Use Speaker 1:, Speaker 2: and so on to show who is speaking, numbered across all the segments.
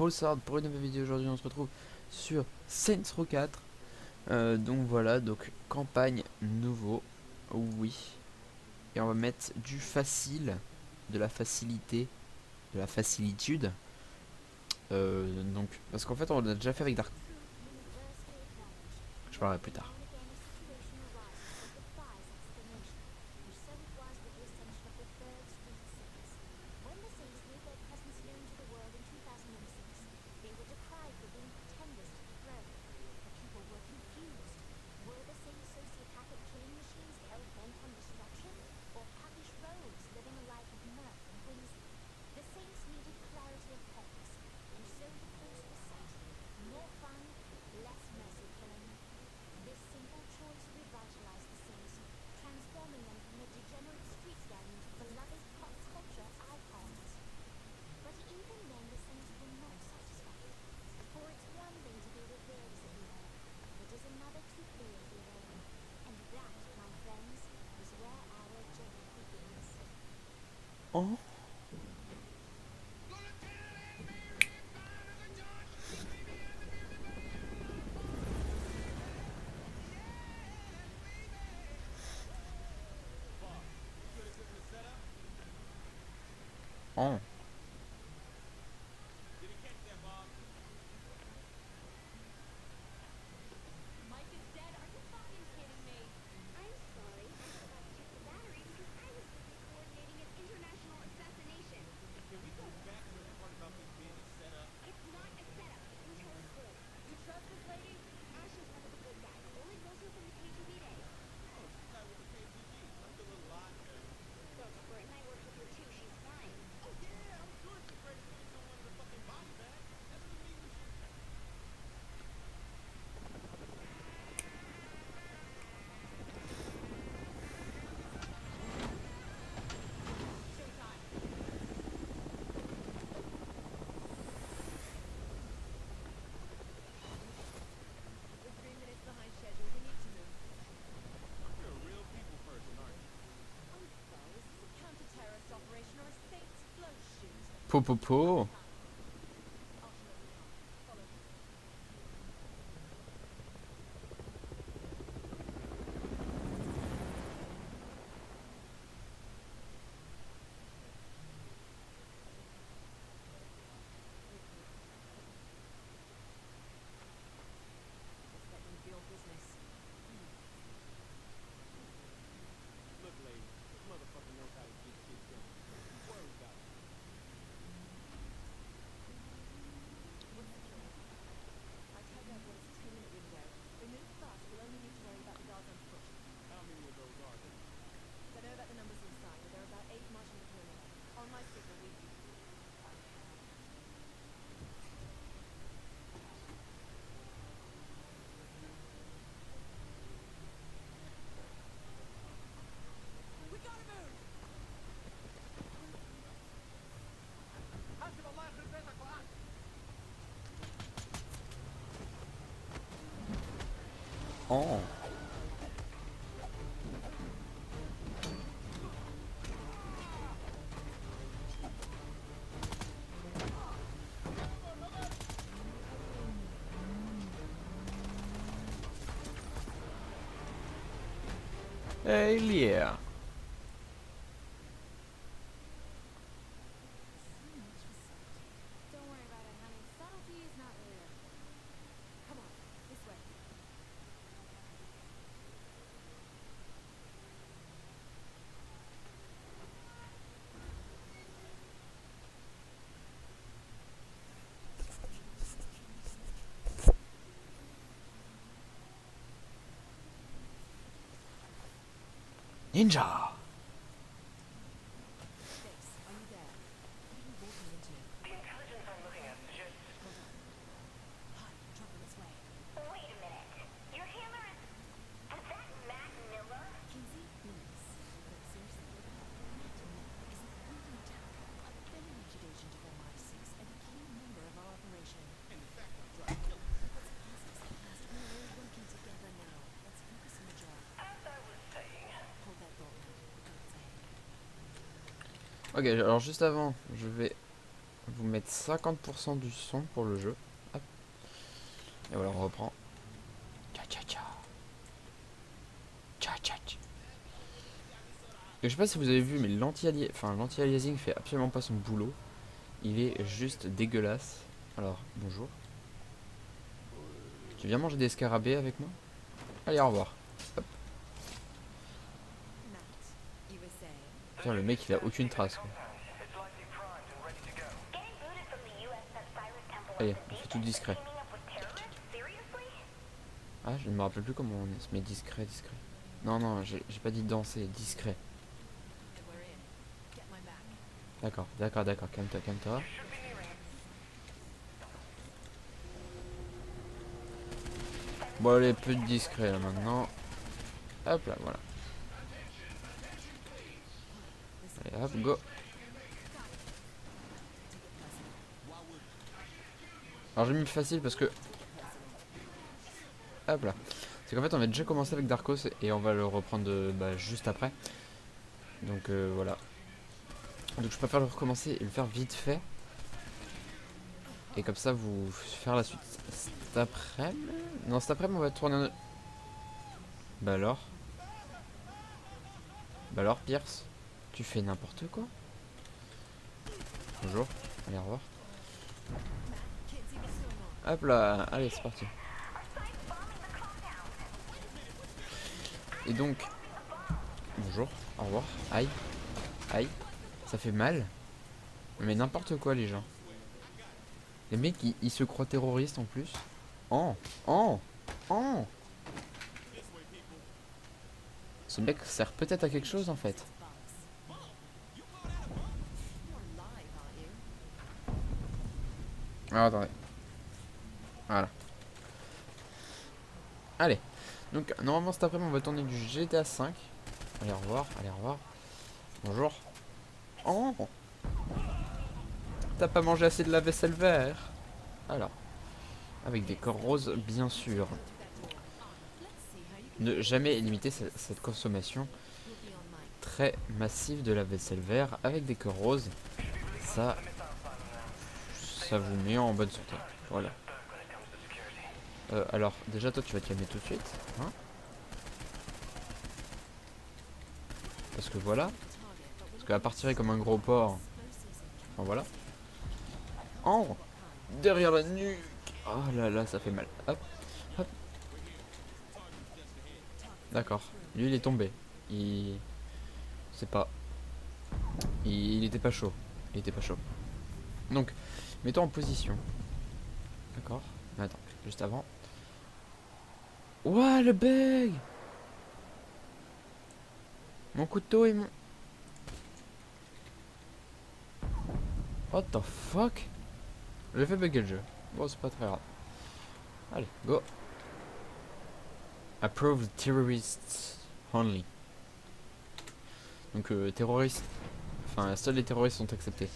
Speaker 1: Pulsar pour une nouvelle vidéo. Aujourd'hui on se retrouve sur Saints Row 4. Donc voilà, donc campagne nouveau, oui. Et on va mettre du facile, de la facilité, de la facilitude. Donc, parce qu'en fait on l'a déjà fait avec Dark. Je parlerai plus tard. Oh. Oh. Po po po. Oh. Hey, yeah. Ninja. Ok, alors juste avant, je vais vous mettre 50% du son pour le jeu. Hop. Et voilà, on reprend. Tcha tcha tcha. Tcha tcha tcha. Et je sais pas si vous avez vu, mais l'anti-aliasing fait absolument pas son boulot. Il est juste dégueulasse. Alors, bonjour. Tu viens manger des scarabées avec moi? Allez, au revoir. Hop. Putain, le mec il a aucune trace quoi. Allez, on fait tout discret. Ah, je ne me rappelle plus comment on se met discret. Non, non, j'ai pas dit danser, discret. D'accord, calme-toi, calme-toi. Bon, allez, plus de discret là maintenant. Hop là, voilà. Allez, hop, go. Alors j'ai mis facile parce que... Hop là. C'est qu'en fait on a déjà commencé avec Darkos et on va le reprendre juste après. Donc voilà. Donc je préfère le recommencer et le faire vite fait. Et comme ça vous faire la suite cet après-midi. Non, cet après-midi on va tourner un... Bah alors Pierce, tu fais n'importe quoi. Bonjour, allez au revoir. Hop là, allez c'est parti. Et donc, bonjour, au revoir, aïe, aïe, ça fait mal. Mais n'importe quoi les gens. Les mecs ils se croient terroristes en plus. Oh, oh, oh. Ce mec sert peut-être à quelque chose en fait. Ah, attendez. Voilà. Allez. Donc normalement cet après-midi on va tourner du GTA 5. Allez au revoir, allez au revoir. Bonjour. Oh. T'as pas mangé assez de la vaisselle vert. Alors. Avec des corps roses bien sûr. Ne jamais limiter cette consommation très massive de la vaisselle vert avec des corps roses. Ça vous met en bonne santé. Voilà. Alors, déjà, toi, tu vas te calmer tout de suite. Hein, parce que voilà. Parce qu'à partir comme un gros porc. Enfin, voilà. Oh, derrière la nuque. Oh là là, ça fait mal. Hop, hop. D'accord. Lui, il est tombé. Il... C'est pas... Il était pas chaud. Il était pas chaud. Donc, mets-toi en position. D'accord. Mais attends, juste avant. Ouah, le bug. Mon couteau et mon... What the fuck? J'ai fait bugger le jeu. Bon, c'est pas très grave. Allez, go. Approved terrorists only. Donc, terroristes. Enfin, seuls les terroristes sont acceptés.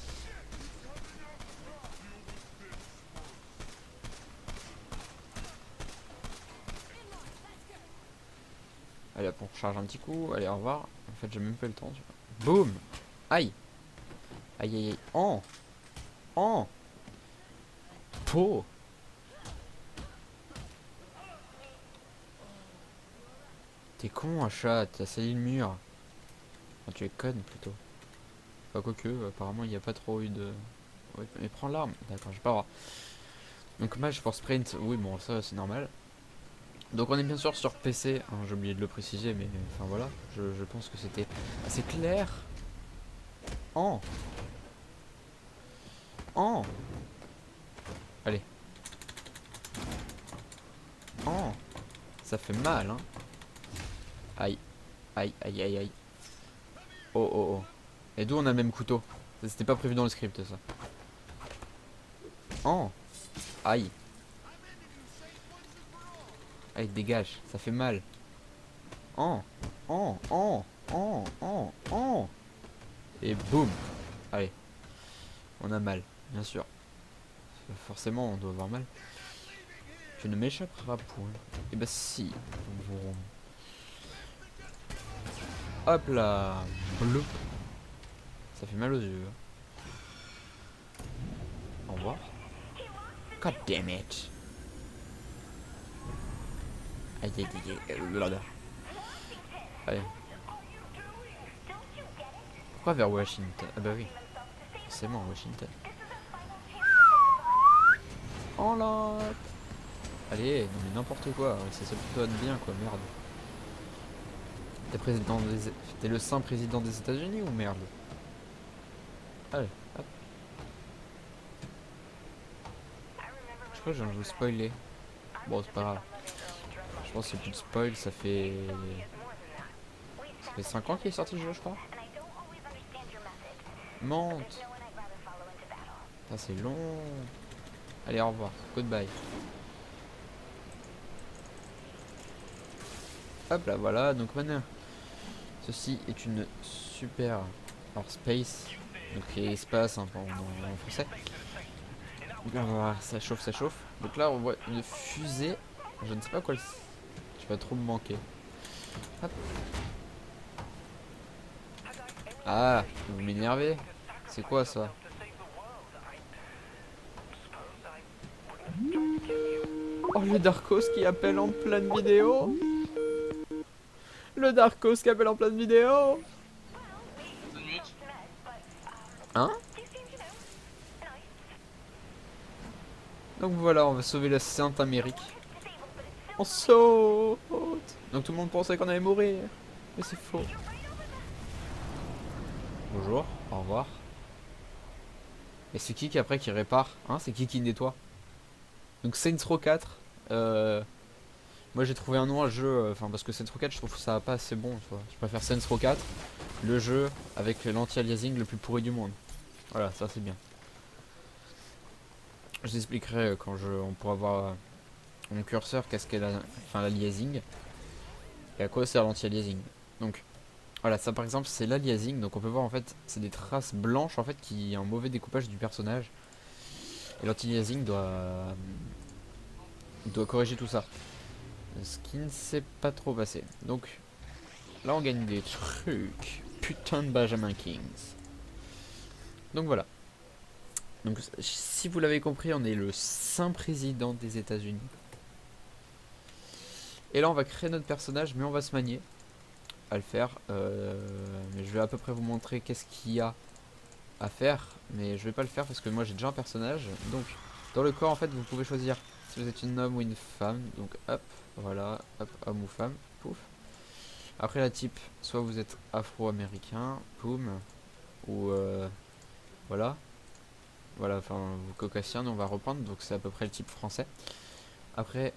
Speaker 1: Allez hop, on recharge un petit coup. Allez, au revoir. En fait, j'ai même pas le temps. Boum. Aïe. Aïe, aïe, aïe. Oh. Oh. Po. T'es con, un chat. T'as sali le mur. Enfin, tu es conne, plutôt. Enfin, quoique, apparemment, il n'y a pas trop eu de... Ouais, mais prends l'arme. D'accord, j'ai pas le droit. Donc, match pour sprint. Oui, bon, ça, c'est normal. Donc, on est bien sûr sur PC. Hein, j'ai oublié de le préciser, mais... Enfin, voilà. Je pense que c'était assez clair. Oh. Oh. Allez. Oh. Ça fait mal, hein. Aïe. Aïe, aïe, aïe, aïe. Oh, oh, oh. Et d'où on a le même couteau? C'était pas prévu dans le script, ça. Oh. Aïe. Aïe, dégage. Ça fait mal. Oh. Oh. Oh. Oh. Oh. Oh. Et boum. Allez. On a mal, bien sûr. Forcément, on doit avoir mal. Je ne m'échapperai point. Et bah si. Bon. Hop là. Bloup. Ça fait mal aux yeux. God damn it. Aïe aïe aïe aïe. Allez. Pourquoi vers Washington? Ah bah oui. Forcément Washington. Oh là. Allez, non mais n'importe quoi, ça se donne bien quoi, merde. T'es le saint président des États-Unis ou merde? Allez, hop. Je crois que je viens de vous spoiler. Bon, c'est pas grave. Je pense que c'est plus de spoil, ça fait 5 ans qu'il est sorti le jeu, je crois. Monte. Ah, c'est long. Allez, au revoir. Goodbye. Hop là, voilà. Donc maintenant, ceci est une super... Alors, space. Donc, espace, hein, en français. Donc là, on va voir, ça chauffe, ça chauffe. Donc là, on voit une fusée. Je ne sais pas quoi le... Tu vas trop me manquer. Hop. Ah, vous m'énervez. C'est quoi ça? Oh, le Darkos qui appelle en pleine vidéo. Le Darkos qui appelle en pleine vidéo. Hein? Donc voilà, on va sauver la Sainte Amérique. On saute. Donc tout le monde pensait qu'on allait mourir. Mais c'est faux. Bonjour, au revoir. Et c'est qui après qui répare? Hein? C'est qui nettoie? Donc Saints Row 4. Moi j'ai trouvé un nom à jeu. Enfin parce que Saints Row 4 je trouve que ça va pas assez bon. Tu vois. Je préfère Saints Row 4. Le jeu avec l'anti-aliasing le plus pourri du monde. Voilà, ça c'est bien. Je t'expliquerai quand on pourra voir mon curseur qu'est-ce qu'est l'aliasing et à quoi sert l'anti-aliasing. Donc voilà, ça par exemple c'est l'aliasing. Donc on peut voir en fait c'est des traces blanches en fait qui ont un mauvais découpage du personnage. Et l'anti-aliasing doit corriger tout ça. Ce qui ne s'est pas trop passé. Donc là on gagne des trucs. Putain de Benjamin Kings. Donc voilà. Donc si vous l'avez compris, on est le saint président des États-Unis. Et là on va créer notre personnage, mais on va se manier à le faire. Mais je vais à peu près vous montrer qu'est-ce qu'il y a à faire. Mais je vais pas le faire parce que moi j'ai déjà un personnage. Donc dans le corps en fait vous pouvez choisir si vous êtes une homme ou une femme. Donc hop, voilà, hop, homme ou femme, pouf. Après la type, soit vous êtes afro-américain, poum, ou voilà. Voilà, enfin, vous caucasien, on va reprendre, donc c'est à peu près le type français. Après,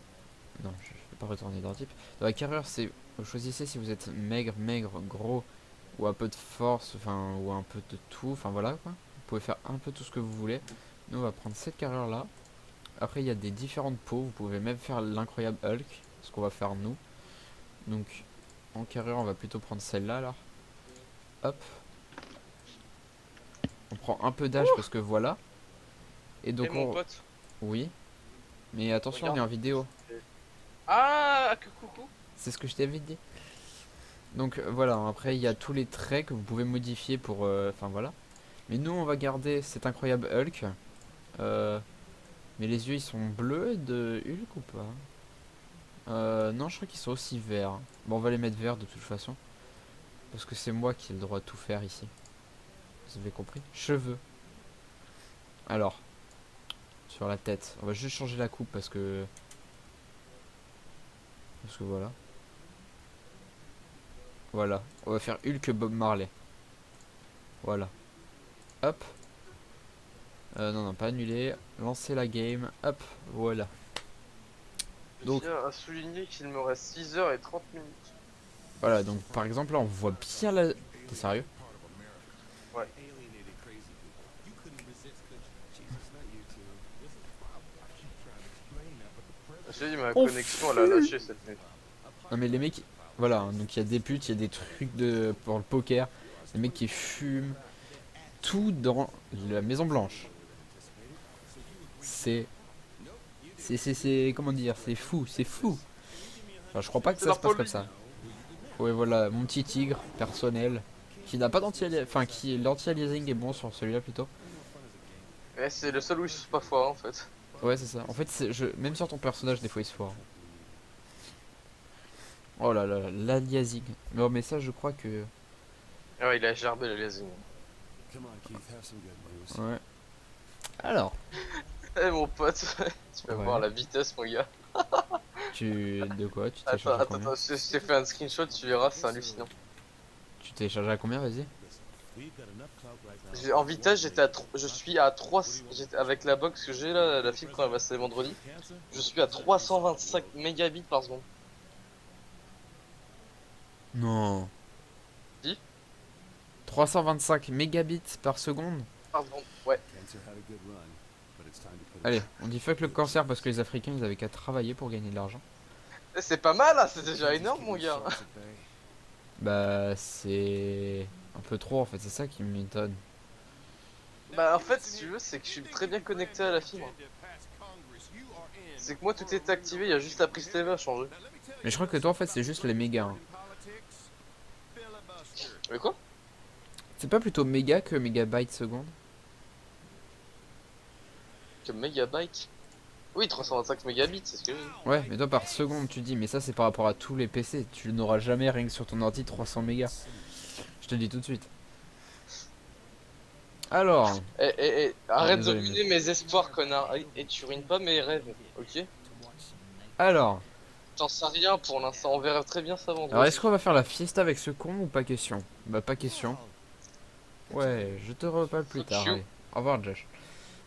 Speaker 1: non, je vais pas retourner dans le type. Dans la carrure, c'est, vous choisissez si vous êtes maigre, gros, ou un peu de force, enfin, ou un peu de tout, enfin voilà quoi. Vous pouvez faire un peu tout ce que vous voulez. Nous, on va prendre cette carrure là. Après, il y a des différentes peaux, vous pouvez même faire l'incroyable Hulk, ce qu'on va faire nous. Donc, en carrure, on va plutôt prendre celle-là alors. Hop. On prend un peu d'âge parce que voilà. Et donc
Speaker 2: mon pote.
Speaker 1: Oui. Mais attention,
Speaker 2: Regarde.
Speaker 1: on est en vidéo.
Speaker 2: Ah, que coucou.
Speaker 1: C'est ce que je t'avais dit. Donc voilà, après il y a tous les traits que vous pouvez modifier pour... Enfin voilà. Mais nous on va garder cet incroyable Hulk. Mais les yeux ils sont bleus de Hulk ou pas? Non, je crois qu'ils sont aussi verts. Bon, on va les mettre verts de toute façon. Parce que c'est moi qui ai le droit de tout faire ici. Vous avez compris? Cheveux. Alors, sur la tête. On va juste changer la coupe parce que... Parce que voilà. Voilà. On va faire Hulk Bob Marley. Voilà. Hop. Non, pas annuler. Lancer la game. Hop. Voilà.
Speaker 2: Je tiens à souligner qu'il me reste 6 heures et 30 minutes.
Speaker 1: Voilà, donc par exemple là on voit bien la... T'es sérieux?
Speaker 2: Ouais. J'ai dit ma connexion elle a lâché cette nuit.
Speaker 1: Non mais les mecs... Voilà, hein, donc il y a des putes, il y a des trucs de pour le poker. Les mecs qui fument. Tout dans la Maison Blanche. C'est... Comment dire? C'est fou, c'est fou. Enfin, je crois pas que ça se passe comme ça. Ouais, voilà, mon petit tigre personnel. Qui n'a pas d'anti-aliasing... Enfin, qui l'anti-aliasing est bon sur celui-là plutôt.
Speaker 2: Ouais, c'est le seul où ils sont pas forts en fait.
Speaker 1: Ouais, c'est ça. En fait, même sur ton personnage, des fois, il se foire. Oh là là, l'aliasing. Non, mais ça, je crois que...
Speaker 2: Ah ouais, il a gerbé le lézing.
Speaker 1: Ouais. Alors.
Speaker 2: Eh mon pote, tu vas voir
Speaker 1: Ouais.
Speaker 2: la vitesse, mon gars.
Speaker 1: De quoi? Tu t'es
Speaker 2: Attends,
Speaker 1: chargé à
Speaker 2: attends,
Speaker 1: combien?
Speaker 2: attends, je t'ai fait un screenshot, tu verras, c'est hallucinant.
Speaker 1: Tu t'es chargé à combien, vas-y?
Speaker 2: En vitesse, je suis à 3, avec la box que j'ai là, la fibre quand elle va s'aller vendredi, je suis à 325 mégabits par seconde.
Speaker 1: Non.
Speaker 2: Dis?
Speaker 1: 325 mégabits par seconde?
Speaker 2: Par seconde, ouais.
Speaker 1: Allez, on dit fuck le cancer parce que les Africains, ils avaient qu'à travailler pour gagner de l'argent.
Speaker 2: Eh, c'est pas mal, là, c'est déjà énorme, mon gars.
Speaker 1: Bah, c'est... un peu trop, en fait, c'est ça qui m'étonne.
Speaker 2: Bah, en fait, si tu veux, c'est que je suis très bien connecté à la fibre. C'est que moi, tout est activé, il y a juste la prise TV à changer.
Speaker 1: Mais je crois que toi, en fait, c'est juste les mégas. Hein.
Speaker 2: Mais quoi?
Speaker 1: C'est pas plutôt méga que mégabytes seconde?
Speaker 2: Que mégabyte? Oui, 325 mégabits, c'est ce que j'ai dit.
Speaker 1: Ouais, mais toi par seconde tu dis, mais ça c'est par rapport à tous les PC. Tu n'auras jamais rien que sur ton ordi 300 mégas. Je te le dis tout de suite. Alors,
Speaker 2: Arrête de
Speaker 1: désolé,
Speaker 2: ruiner mes espoirs, connard. Et tu ruines pas mes rêves, ok?
Speaker 1: alors,
Speaker 2: J'en sais rien pour l'instant, on verra très bien ça
Speaker 1: alors
Speaker 2: vendredi.
Speaker 1: est-ce qu'on va faire la fiesta avec ce con ou pas question? Bah pas question. Ouais, je te reparle plus
Speaker 2: Fuck
Speaker 1: tard.
Speaker 2: you.
Speaker 1: Allez, au revoir Josh.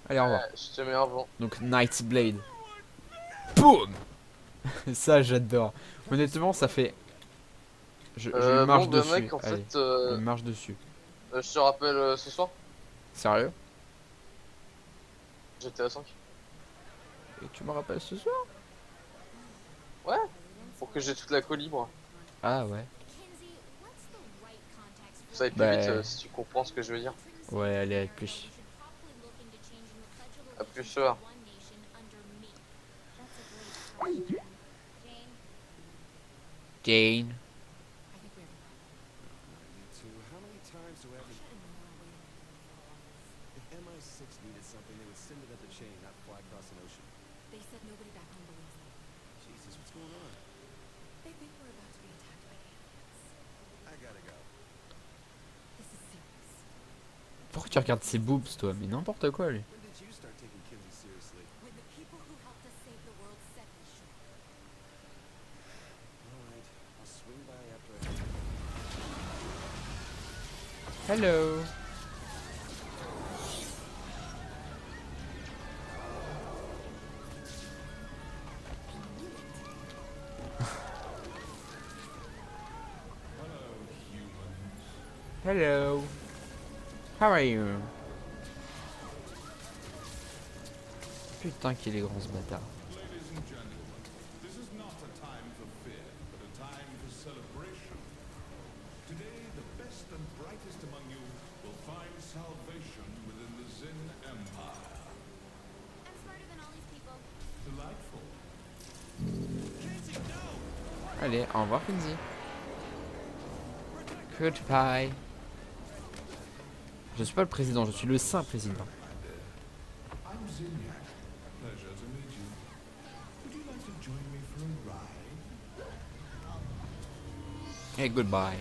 Speaker 1: Allez, au revoir.
Speaker 2: Je te mets un vent.
Speaker 1: Donc Knight's Blade. Boum. Ça j'adore. Honnêtement, ça fait. Je lui marche
Speaker 2: Bon, bah
Speaker 1: dessus.
Speaker 2: mec, en
Speaker 1: Allez,
Speaker 2: fait,
Speaker 1: je lui marche dessus.
Speaker 2: je te rappelle ce soir,
Speaker 1: Sérieux?
Speaker 2: j'étais à 5.
Speaker 1: Et tu me rappelles ce soir?
Speaker 2: Ouais, pour que j'ai toute la co libre.
Speaker 1: Ah ouais.
Speaker 2: Ça aille plus vite
Speaker 1: Bah
Speaker 2: si tu comprends ce que je veux dire.
Speaker 1: ouais, allez avec plus.
Speaker 2: À plus soir.
Speaker 1: Jane. Pourquoi tu regardes ses boobs toi? Mais n'importe quoi lui. Hello. Hello. How are you? Putain qu'il est grand ce bâtard. Allez, au revoir Kenzie. Goodbye. Je suis pas le président, je suis le saint président. Et goodbye.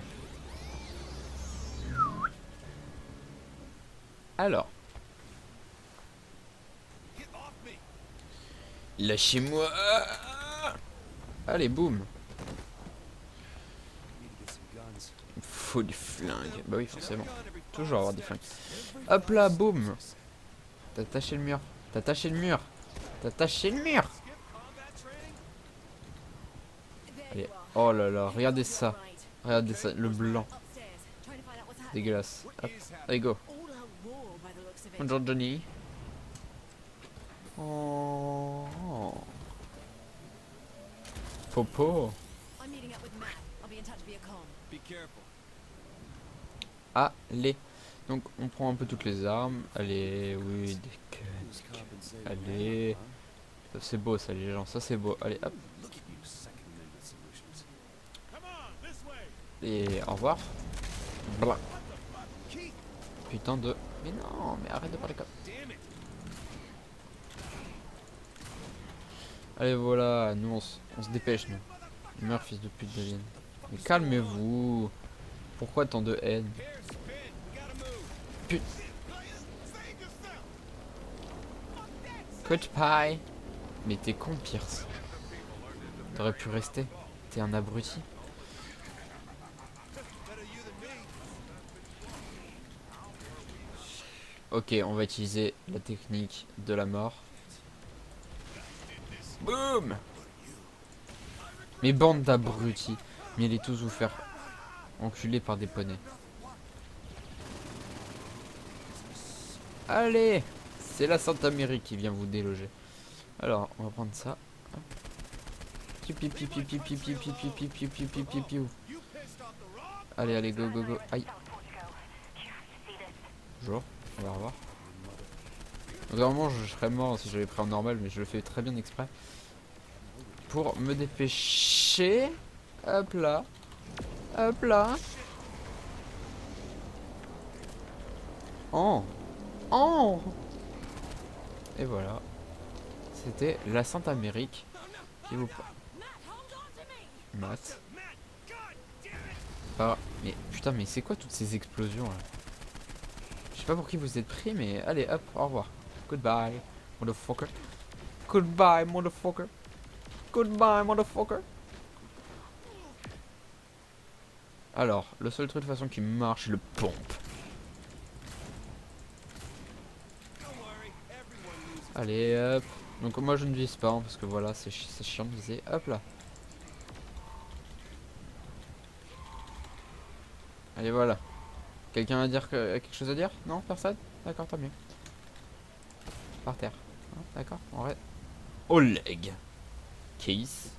Speaker 1: Alors. Lâchez-moi. Allez, boum. Faut du flingue. Bah oui, forcément. Toujours avoir des flingues. Hop là, boum. T'as taché le mur. T'as taché le mur. T'as taché le mur. Allez. Oh là là, regardez ça. Regardez ça, le blanc. Dégueulasse. Hop. Allez, go. Bonjour Johnny. Oh. Popo. Allez. Donc on prend un peu toutes les armes. Allez, oui, des casques. Allez. Ça c'est beau ça les gens, ça c'est beau. Allez hop. Et au revoir. Blah. Putain de... Mais non, mais arrête de parler comme... Allez, voilà, nous on se dépêche, nous. Meurs, fils de pute de Vienne. Mais calmez-vous. Pourquoi tant de haine? Putain. Coach Pie. Mais t'es con, Pierce. T'aurais pu rester. T'es un abruti. Ok, on va utiliser la technique de la mort. Boum. Mais bande d'abrutis. Mais allez tous vous faire enculer par des poneys. Allez. C'est la Sainte Amérique qui vient vous déloger. Alors, on va prendre ça. Allez, allez, go, go, go. Aïe. Bonjour, on va revoir. Normalement, je serais mort si j'avais pris en normal, mais je le fais très bien exprès. Pour me dépêcher. Hop là. Hop là. Oh. Oh. Et voilà. C'était la Sainte Amérique qui vous... Matt. Ah, mais putain, mais c'est quoi toutes ces explosions là? Je sais pas pour qui vous êtes pris, mais allez, hop, au revoir. Goodbye, motherfucker. Goodbye, motherfucker. Goodbye, motherfucker. Alors, le seul truc de toute façon qui marche, c'est le pompe. Allez, hop. Donc moi je ne vise pas, hein, parce que voilà, c'est chiant de viser. Hop là. Allez, voilà. Quelqu'un a quelque chose à dire? Non, personne? D'accord, tant mieux. Par terre. Hein, d'accord, on reste. Oleg. Case.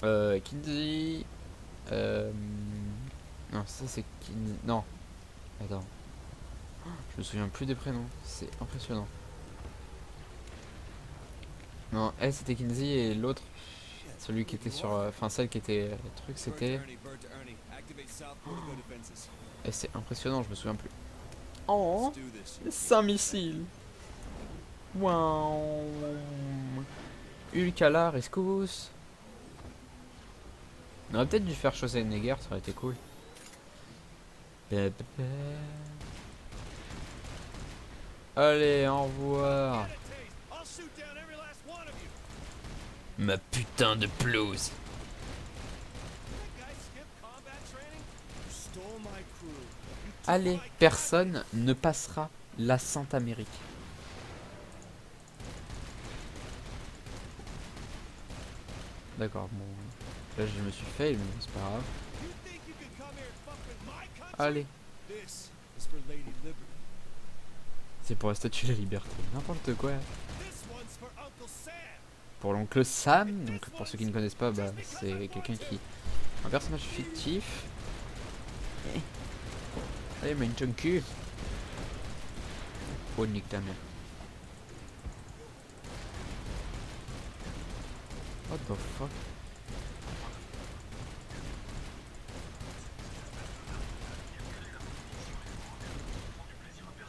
Speaker 1: Kinsey. Non, ça c'est Kinsey. Non. Attends. Je me souviens plus des prénoms. C'est impressionnant. Non, elle c'était Kinsey et l'autre, celui qui était sur... Enfin, celle qui était... truc, c'était... Et c'est impressionnant, je me souviens plus. Oh, 5 missiles. Waouh. Hulk à la rescousse. On aurait peut-être dû faire Schwarzenegger, ça aurait été cool. Allez, au revoir. Ma putain de pelouse. Allez, personne ne passera la Sainte Amérique. D'accord, bon. Là, je me suis fait, mais c'est pas grave. Allez. C'est pour la statue de la liberté. N'importe quoi. Pour l'oncle Sam, donc pour ceux qui ne connaissent pas, bah, c'est quelqu'un qui... un personnage fictif. Allez, mais une cul. Oh, nique ta mère. What the fuck?